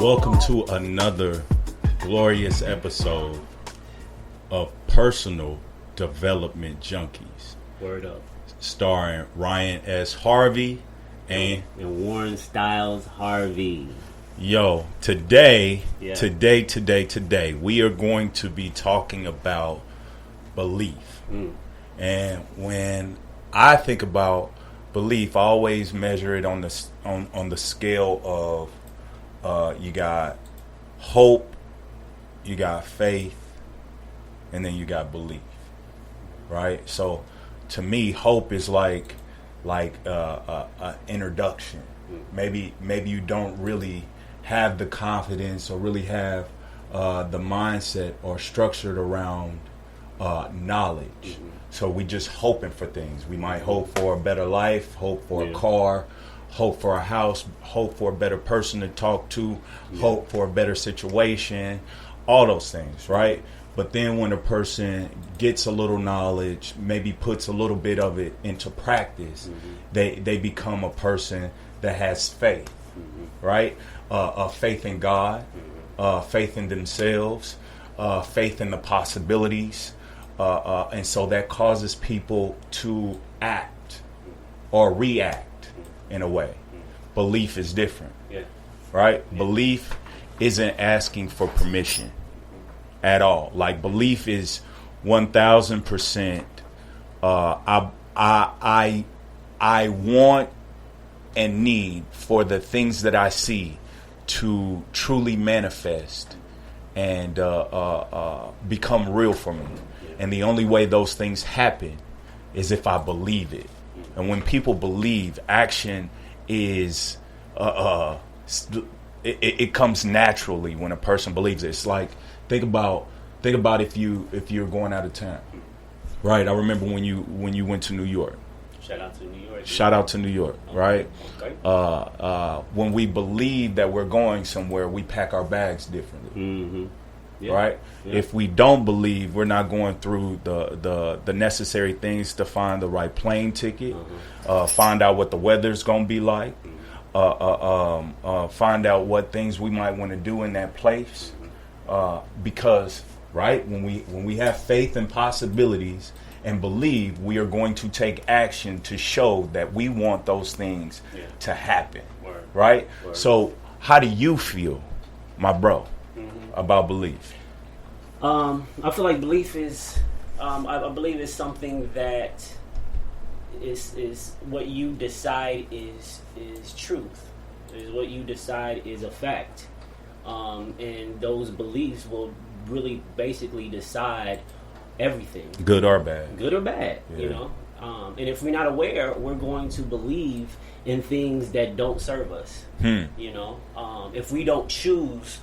Welcome to another glorious episode of Personal Development Junkies. Word up. Starring Ryan S. Harvey and Warren Styles Harvey. Yo, today, we are going to be talking about belief. And when I think about belief, I always measure it on the scale of you got hope, you got faith, and then you got belief, right? So to me, hope is like a introduction. Maybe you don't really have the confidence or really have the mindset or structured around knowledge. So we just hoping for things. We might hope for a better life, hope for a car, hope for a house, hope for a better person to talk to, hope for a better situation, all those things, right? But then when a person gets a little knowledge, maybe puts a little bit of it into practice, they become a person that has faith, right? Faith in God, faith in themselves, faith in the possibilities. And so that causes people to act or react in a way. Belief is different, right? Belief isn't asking for permission at all. Like, belief is 1,000%. I want and need for the things that I see to truly manifest and become real for me. And the only way those things happen is if I believe it. And when people believe, action is it comes naturally when a person believes it. It's like think about if you're going out of town, right? I remember when you went to New York. Shout out to New York, right? Okay. When we believe that we're going somewhere, we pack our bags differently. Right? Yeah. If we don't believe, we're not going through the necessary things to find the right plane ticket, find out what the weather's going to be like, find out what things we might want to do in that place. Because, right, when we have faith and possibilities and believe, we are going to take action to show that we want those things to happen. Right? So how do you feel, my bro, about belief? I feel like belief is, I believe it's something that is what you decide is truth, is what you decide is a fact, and those beliefs will really basically decide everything, good or bad, you know. And if we're not aware, we're going to believe in things that don't serve us. You know, if we don't choose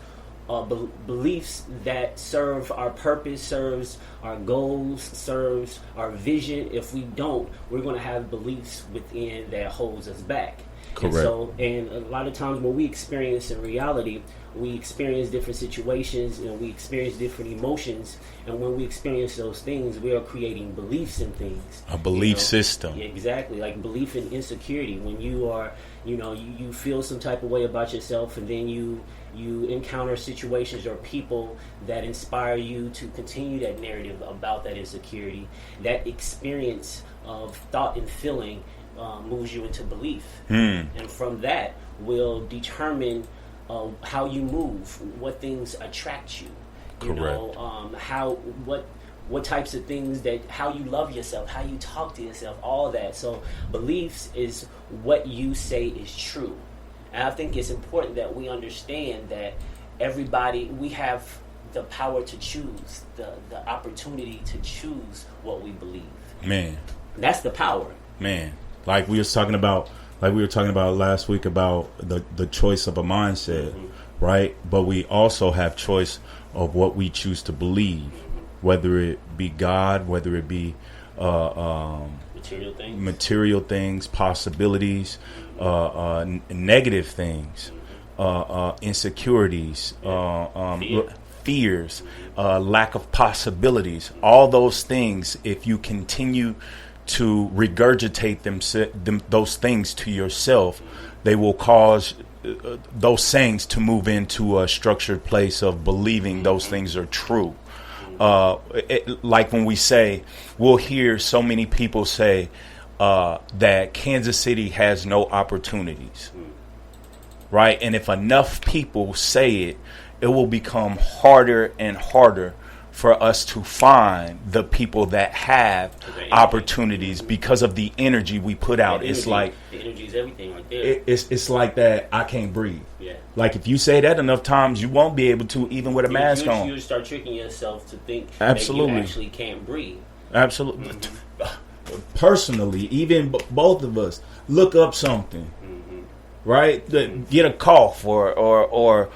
beliefs that serve our purpose, serves our goals, serves our vision. If we don't, we're going to have beliefs within that holds us back. Correct. And a lot of times when we experience in reality, we experience different situations and we experience different emotions. And when we experience those things, we are creating beliefs in things. A belief system. Yeah, exactly. Like belief in insecurity. When you are, you feel some type of way about yourself, and then you encounter situations or people that inspire you to continue that narrative about that insecurity. That experience of thought and feeling moves you into belief. And from that will determine how you move, what things attract you. You know, what types of things how you love yourself, how you talk to yourself, all that. So beliefs is what you say is true. And I think it's important that we understand that we have the power to choose, the opportunity to choose what we believe. Man. That's the power. Man. Like we were talking about last week about the choice of a mindset, right? But we also have choice of what we choose to believe, whether it be God, whether it be material things, possibilities, negative things, insecurities, fears, lack of possibilities. All those things, if you continue to regurgitate those things to yourself, they will cause those sayings to move into a structured place of believing those things are true. Like when we say, we'll hear so many people say that Kansas City has no opportunities, right? And if enough people say it, it will become harder and harder for us to find the people that have opportunities because of the energy we put out. It's like the energy is everything right there. It's like that. I can't breathe. Yeah. Like if you say that enough times, you won't be able to, even with a mask on. You start tricking yourself to think Absolutely. that you actually can't breathe. Absolutely. Mm-hmm. Personally, even both of us, look up something. Right, get a cough or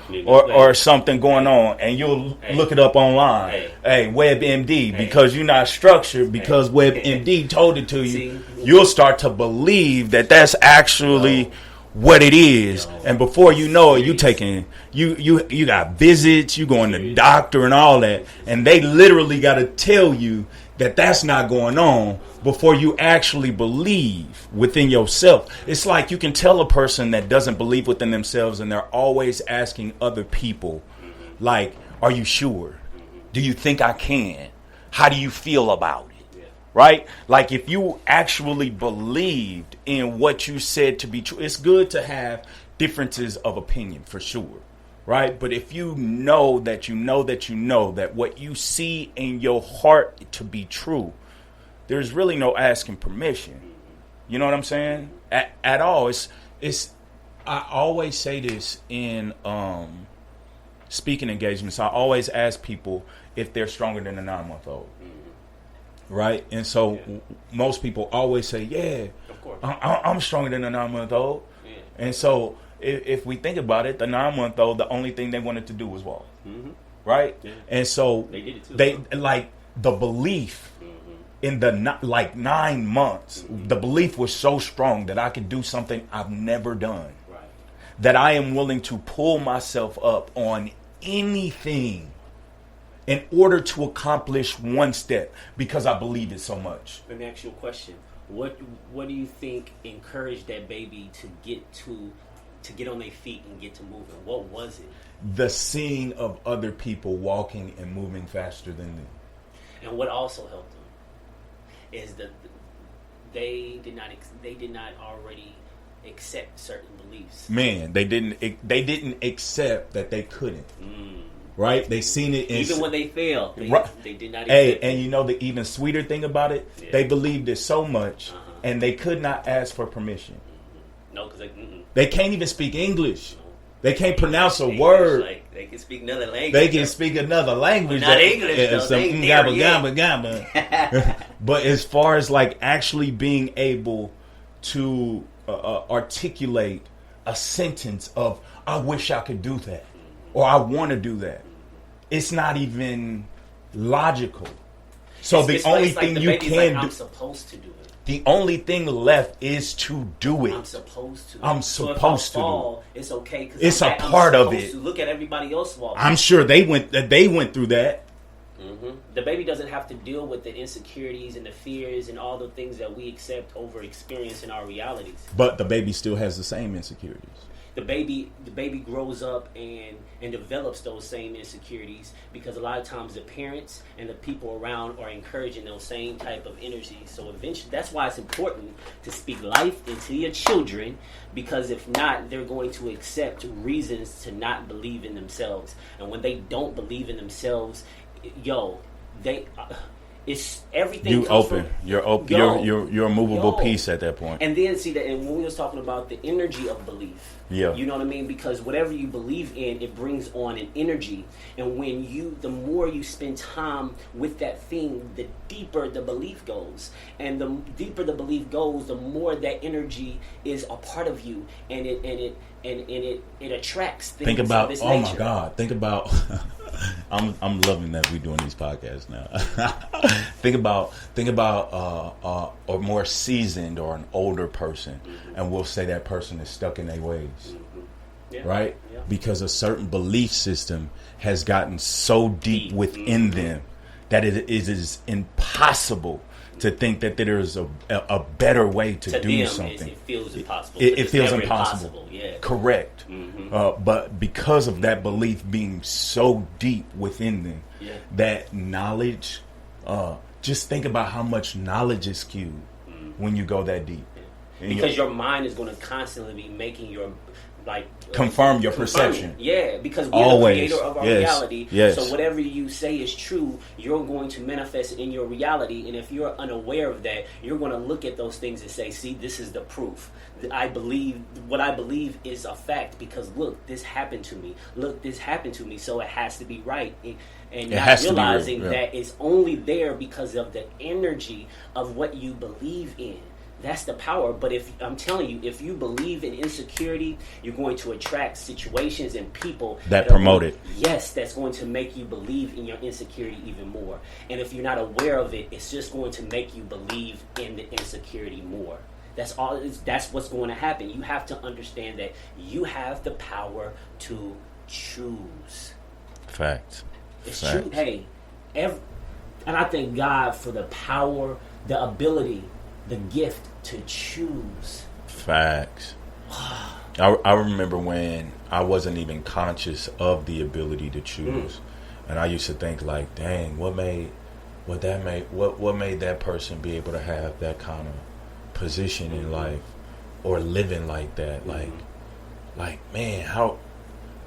something going on, and you'll look it up online. Hey, WebMD, because you're not structured, because WebMD told it to you. You'll start to believe that that's actually what it is, and before you know it, you got visits, you going to the doctor and all that, and they literally got to tell you that that's not going on before you actually believe within yourself. It's like you can tell a person that doesn't believe within themselves and they're always asking other people, like, are you sure? Do you think I can? How do you feel about it? Right? Like if you actually believed in what you said to be true, it's good to have differences of opinion for sure. Right? But if you know that that what you see in your heart to be true, there's really no asking permission. You know what I'm saying? At all. I always say this in speaking engagements. I always ask people if they're stronger than a 9-month-old. Right? And so most people always say, yeah, of course. I'm stronger than a 9-month-old. Yeah. And so if we think about it, the 9-month-old, the only thing they wanted to do was walk, right? Yeah. And so they did it too. They like the belief in the 9 months. The belief was so strong that I could do something I've never done. Right. That I am willing to pull myself up on anything in order to accomplish one step because I believe it so much. Let me ask you a question. What do you think encouraged that baby to get on their feet and get to moving? What was it? The seeing of other people walking and moving faster than them. And what also helped them is that they did not already accept certain beliefs. Man, they didn't accept that they couldn't. Right? They seen it even when they failed. They did not accept it. And you know the even sweeter thing about it? Yeah. They believed it so much and they could not ask for permission. No, because they can't even speak English. They can't pronounce a word. Like, they can speak another language. They can speak another language. Not English. But as far as like actually being able to articulate a sentence of "I wish I could do that" or "I want to do that," it's not even logical. So the only thing you can do, I'm supposed to do it. The only thing left is to do it. I'm supposed to. I'm supposed to do it. It's okay. It's a part of it. Look at everybody else walking. I'm sure they went through that. The baby doesn't have to deal with the insecurities and the fears and all the things that we accept over experience in our realities. But the baby still has the same insecurities. The baby grows up and develops those same insecurities because a lot of times the parents and the people around are encouraging those same type of energy. So eventually, that's why it's important to speak life into your children, because if not, they're going to accept reasons to not believe in themselves. And when they don't believe in themselves, it's everything. You're open. You're a movable piece at that point. And then see that, and when we was talking about the energy of belief, you know what I mean? Because whatever you believe in, it brings on an energy. And the more you spend time with that thing, the deeper the belief goes. And the deeper the belief goes, the more that energy is a part of you, and it attracts things. Think about of this nature. My God! Think about. I'm loving that we're doing these podcasts now. Think about a more seasoned or an older person, and we'll say that person is stuck in their ways, right? Yeah. Because a certain belief system has gotten so deep within them that it is impossible to think that there is a better way to do them, something. It feels impossible. It feels impossible. Yeah. Correct. But because of that belief being so deep within them, that knowledge, just think about how much knowledge is skewed when you go that deep. Because your mind is going to constantly be making your confirm your perception. Yeah, because we're Always. the creator of our reality. Yes. So whatever you say is true, you're going to manifest in your reality. And if you're unaware of that, you're going to look at those things and say, see, this is the proof. I believe what I believe is a fact because look, this happened to me. Look, this happened to me. So it has to be right. And not realizing that it's only there because of the energy of what you believe in. That's the power. But if I'm telling you, if you believe in insecurity, you're going to attract situations and people that promote it. Yes, that's going to make you believe in your insecurity even more. And if you're not aware of it, it's just going to make you believe in the insecurity more. That's all. That's what's going to happen. You have to understand that you have the power to choose. Facts. It's true. Hey, and I thank God for the power, the ability, the gift to choose. Facts. I remember when I wasn't even conscious of the ability to choose, and I used to think like, "Dang, what made that person be able to have that kind of position in life or living like that? Like man, how?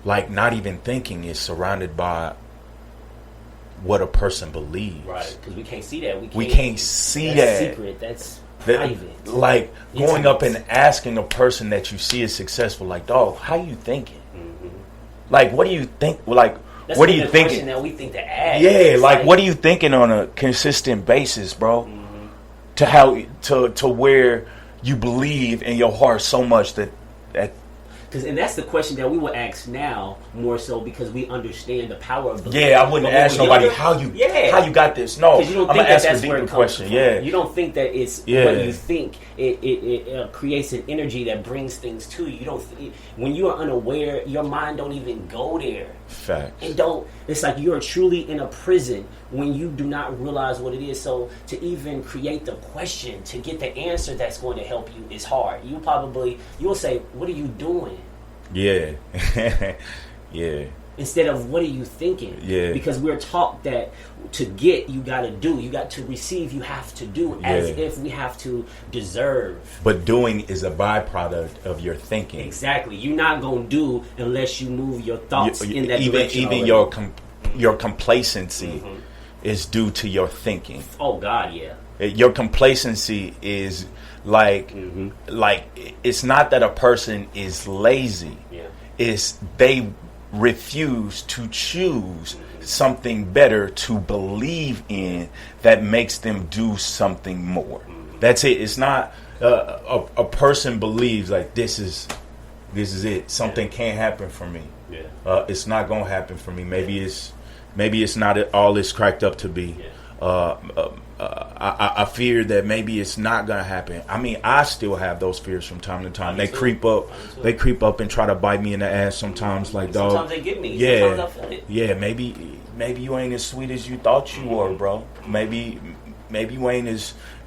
Like not even thinking is surrounded by what a person believes. Right? Because we can't see that. We can't see that's that. Secret. That's private. Like going up and asking a person that you see is successful, like, dog, how you thinking? Like, what do you think? Like, that's what are you thinking? That we think to ask. Yeah, like, what are you thinking on a consistent basis, bro? To how to where you believe in your heart so much that. And that's the question that we would ask now more so because we understand the power of the. Yeah, I wouldn't ask nobody how you got this. No, you don't I'm think gonna ask that's a where deeper it comes question. from. Yeah, you don't think that it's what you think. It creates an energy that brings things to you. You don't. When you are unaware, your mind don't even go there. Facts. It's like you're truly in a prison when you do not realize what it is. So to even create the question, to get the answer that's going to help you is hard. You'll say, "What are you doing?" Yeah. Yeah. Instead of what are you thinking? Yeah. Because we're taught that to get, you got to do. You got to receive, you have to do. As if we have to deserve. But doing is a byproduct of your thinking. Exactly. You're not going to do unless you move your thoughts in that direction. Even your complacency is due to your thinking. Oh, God, yeah. Your complacency is like it's not that a person is lazy. Yeah. It's they refuse to choose something better to believe in that makes them do something more. That's it. It's not a person believes like this is it. Something can't happen for me. Yeah. It's not gonna happen for me. Maybe it's not all it's cracked up to be. Yeah. I fear that maybe it's not gonna happen. I mean, I still have those fears from time to time. They creep up. They creep up and try to bite me in the ass sometimes. Like, dog. Sometimes they get me. Yeah, sometimes I feel it. Yeah. Maybe you ain't as sweet as you thought you were, bro. Maybe you ain't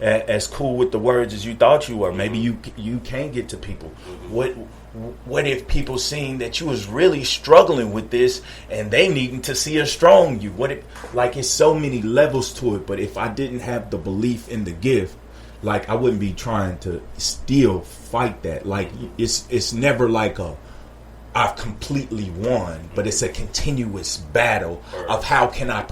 as cool with the words as you thought you were. Maybe you can't get to people. What if people seeing that you was really struggling with this and they needing to see a strong you? What if, like, it's so many levels to it, but if I didn't have the belief in the gift, like, I wouldn't be trying to still fight that. Like, it's never like I've completely won, but it's a continuous battle of how can I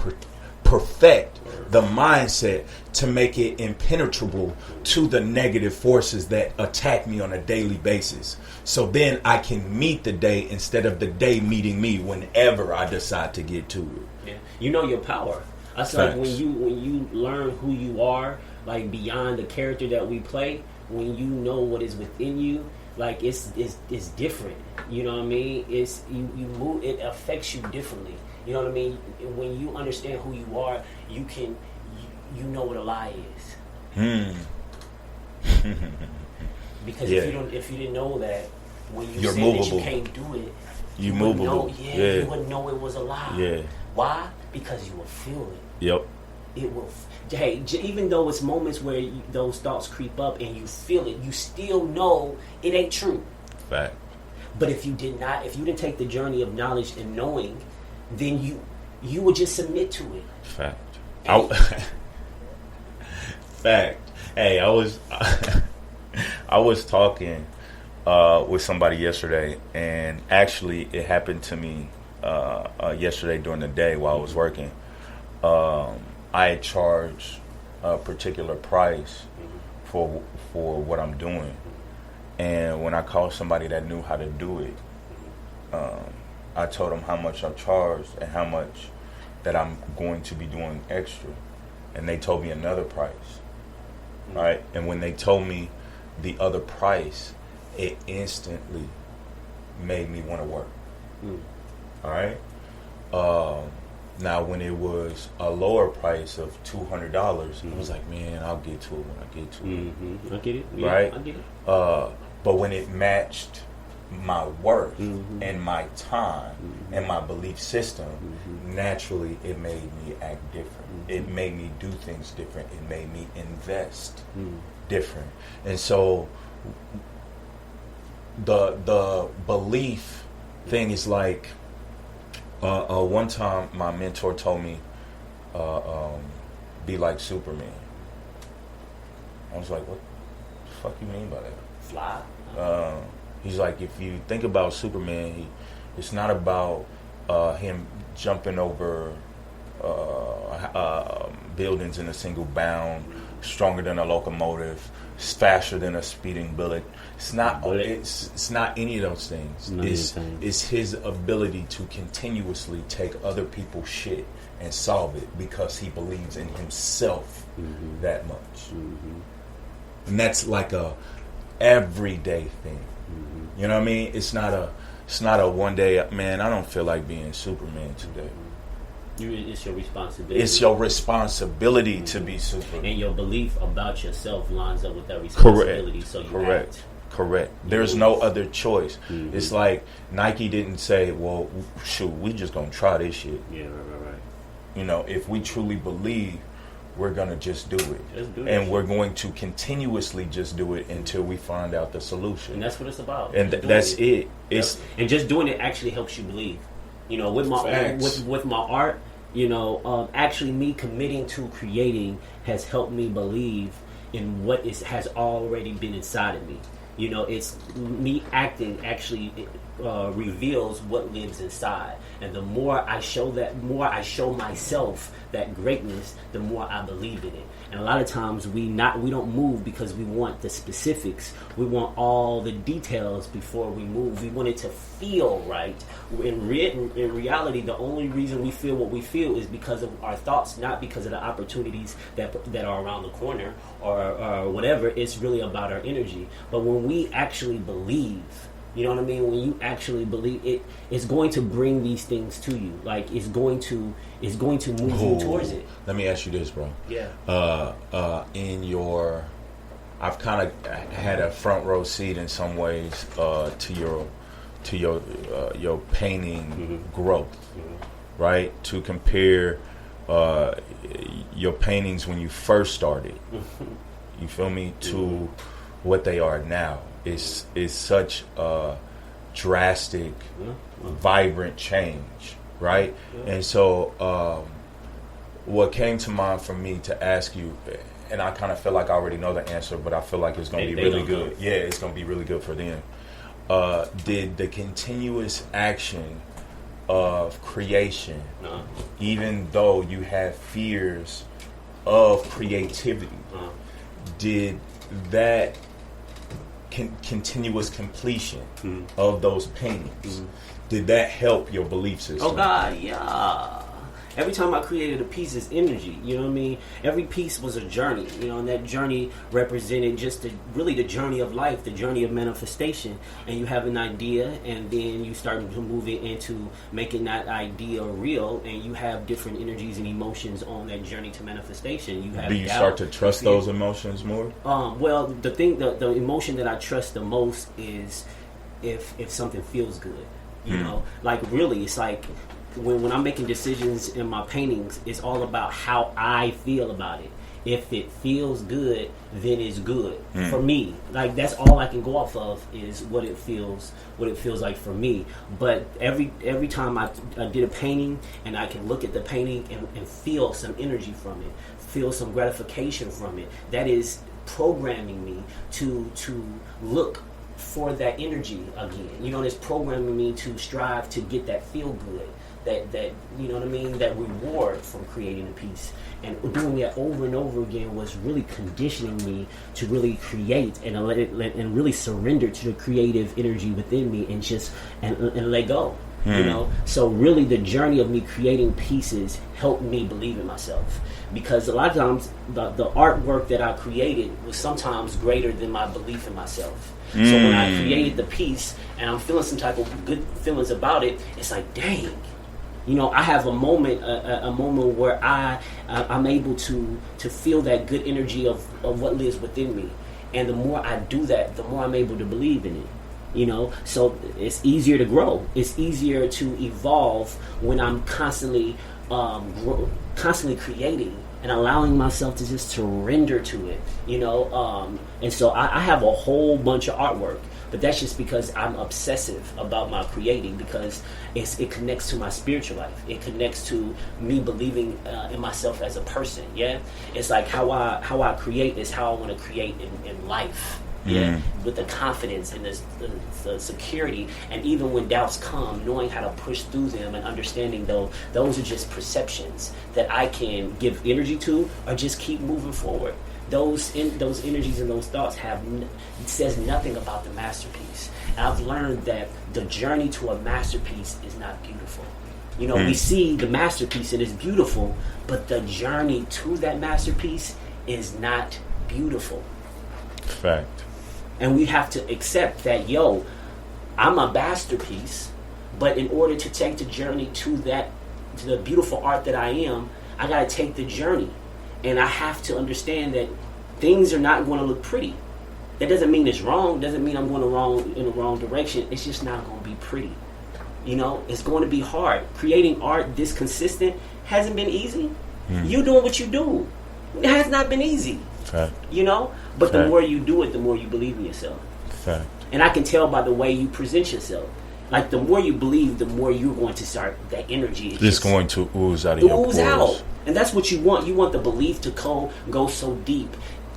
perfect the mindset to make it impenetrable to the negative forces that attack me on a daily basis. So then I can meet the day instead of the day meeting me whenever I decide to get to it. Yeah. You know your power. I feel like when you learn who you are, like beyond the character that we play, when you know what is within you, like it's different. You know what I mean? It's you move. It affects you differently. You know what I mean? When you understand who you are, you know what a lie is. Because if you didn't know that, when you You're said movable. that you can't do it, you movable. You wouldn't know it was a lie. Yeah. Why? Because you would feel it. Yep. it will. Hey, even though it's moments where those thoughts creep up and you feel it, you still know it ain't true. Fact. But if you didn't take the journey of knowledge and knowing, then you would just submit to it. Fact. Fact. Hey, I was talking with somebody yesterday, and actually it happened to me yesterday during the day while I was working. I had charged a particular price for what I'm doing, and when I called somebody that knew how to do it, I told them how much I charged and how much that I'm going to be doing extra, and they told me another price. Right, and when they told me the other price, it instantly made me want to work. All right. Now, when it was a lower price of $200, I was like, man, I'll get to it when I get to it. I get it. Yeah, right. I get it. But when it matched my worth and my time and my belief system, naturally it made me act different. It made me do things different. It made me invest different. And so the belief thing is like, one time my mentor told me, be like Superman. I was like, what the fuck you mean by that? Fly. He's like, if you think about Superman, it's not about him jumping over buildings in a single bound, stronger than a locomotive, faster than a speeding bullet. It's not. It's not any of those things. It's his ability to continuously take other people's shit and solve it because he believes in himself that much. And that's like a everyday thing. You know what I mean? It's not a one day, man, I don't feel like being Superman today. It's your responsibility. It's your responsibility to be Superman. And your belief about yourself lines up with that responsibility. Correct. So you Correct. Correct. There's no other choice. It's like Nike didn't say, well, shoot, we just gonna try this shit. Yeah, right. You know, if we truly believe, we're gonna just do it. Just do it. And we're going to continuously just do it until we find out the solution. And that's what it's about. And that's it. And just doing it actually helps you believe. You know, with my with my art, you know, actually me committing to creating has helped me believe in what has already been inside of me. You know, it's me acting actually reveals what lives inside, and the more I show myself that greatness, the more I believe in it. And a lot of times we don't move because we want the specifics. We want all the details before we move. We want it to feel right. In reality, the only reason we feel what we feel is because of our thoughts, not because of the opportunities that are around the corner or whatever. It's really about our energy. But when we actually believe, you know what I mean? When you actually believe it, it's going to bring these things to you. Like it's going to move you towards it. Let me ask you this, bro. Yeah. I've kind of had a front row seat in some ways to your painting growth, right? To compare your paintings when you first started, you feel me, to what they are now. Is such a drastic, vibrant change, right? And so what came to mind for me to ask you, and I kind of feel like I already know the answer, but I feel like it's going to be really good. Yeah, it's going to be really good for them. Did the continuous action of creation, even though you have fears of creativity, did that continuous completion of those paintings, did that help your belief system? Oh God, yeah. Every time I created a piece, it's energy. You know what I mean? Every piece was a journey. You know, and that journey represented just really the journey of life, the journey of manifestation. And you have an idea, and then you start to move it into making that idea real, and you have different energies and emotions on that journey to manifestation. You have. Do you start to trust those emotions more? Well, the emotion that I trust the most is if something feels good. You know, like really, it's like when I'm making decisions in my paintings, it's all about how I feel about it. If it feels good, then it's good for me. Like, that's all I can go off of is what it feels like for me. But every time I did a painting, and I can look at the painting and feel some energy from it, feel some gratification from it, that is programming me to look for that energy again. You know, it's programming me to strive to get that feel good, that you know what I mean, that reward from creating a piece. And doing that over and over again was really conditioning me to really create and really surrender to the creative energy within me and let go. You know, so really the journey of me creating pieces helped me believe in myself, because a lot of times the artwork that I created was sometimes greater than my belief in myself. So when I created the piece and I'm feeling some type of good feelings about it, it's like, dang, you know, I have a moment where I'm able to feel that good energy of what lives within me, and the more I do that, the more I'm able to believe in it. You know, so it's easier to grow. It's easier to evolve when I'm constantly creating and allowing myself to just surrender to it. You know, and so I have a whole bunch of artwork, but that's just because I'm obsessive about my creating, because it connects to my spiritual life. It connects to me believing in myself as a person. Yeah, it's like how I create is how I want to create in life. Yeah, with the confidence and the security, and even when doubts come, knowing how to push through them and understanding those are just perceptions that I can give energy to or just keep moving forward. Those energies and those thoughts says nothing about the masterpiece. And I've learned that the journey to a masterpiece is not beautiful. You know, we see the masterpiece and it's beautiful, but the journey to that masterpiece is not beautiful. Fact. And we have to accept that, I'm a masterpiece, but in order to take the journey to the beautiful art that I am, I got to take the journey. And I have to understand that things are not going to look pretty. That doesn't mean it's wrong. Doesn't mean I'm going in the wrong direction. It's just not going to be pretty. You know, it's going to be hard. Creating art this consistent hasn't been easy. You doing what you do, it has not been easy. Fact. You know, but Fact. the more you do it, the more you believe in yourself. Fact. And I can tell by the way you present yourself. Like, the more you believe, the more you're going to start, that energy is just going to ooze out of your pores. Out. And that's what you want. You want the belief to go so deep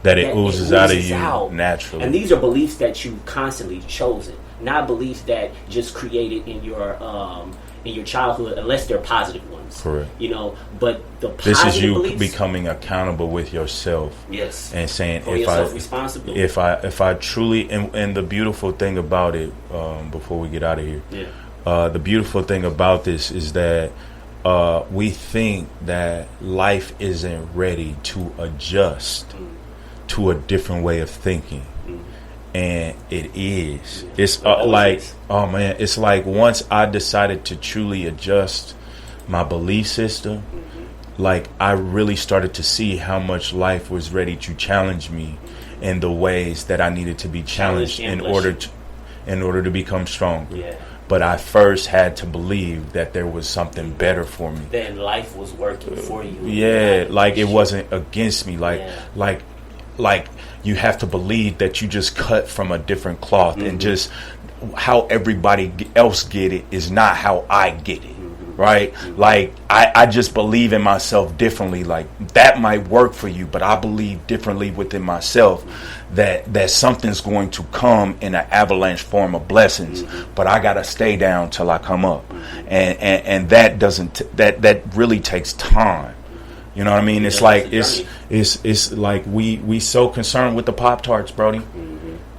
that it oozes out of you naturally. And these are beliefs that you've constantly chosen, not beliefs that just created in your childhood, unless they're positive ones. Correct. You know, but the positive this is you beliefs, becoming accountable with yourself. Yes. And saying, if I truly, and the beautiful thing about it, before we get out of here, the beautiful thing about this is that we think that life isn't ready to adjust to a different way of thinking. And it is. It's oh man, it's like once I decided to truly adjust my belief system, like I really started to see how much life was ready to challenge me in the ways that I needed to be challenged in order to become stronger. Yeah. But I first had to believe that there was something better for me. Then life was working for you. Yeah, like it wasn't against me. Like you have to believe that you just cut from a different cloth, and just how everybody else get it is not how I get it. Right? Like I just believe in myself differently. Like that might work for you, but I believe differently within myself that something's going to come in an avalanche form of blessings, but I gotta stay down till I come up. And that doesn't that really takes time. You know what I mean? It's like it's like we so concerned with the Pop-Tarts, Brody.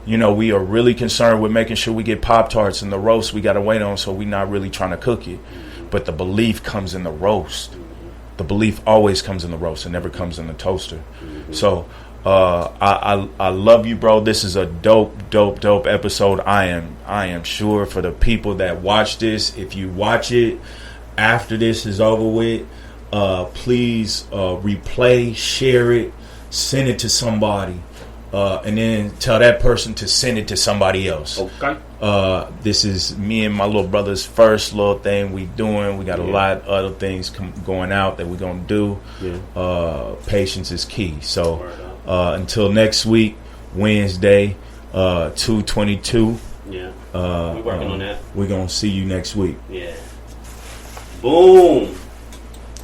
You know, we are really concerned with making sure we get Pop-Tarts, and the roast we gotta wait on, so we're not really trying to cook it. But the belief comes in the roast. The belief always comes in the roast. It never comes in the toaster. So I love you, bro. This is a dope episode. I am sure for the people that watch this, if you watch it after this is over with, please replay, share it, send it to somebody. and then tell that person to send it to somebody else. Okay. This is me and my little brother's first little thing we doing. We got a lot of other things going out that we're going to do. Yeah. Patience is key. So until next week, Wednesday, 2/22. Yeah. We're working on that. We're going to see you next week. Yeah. Boom.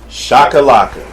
Shakalaka.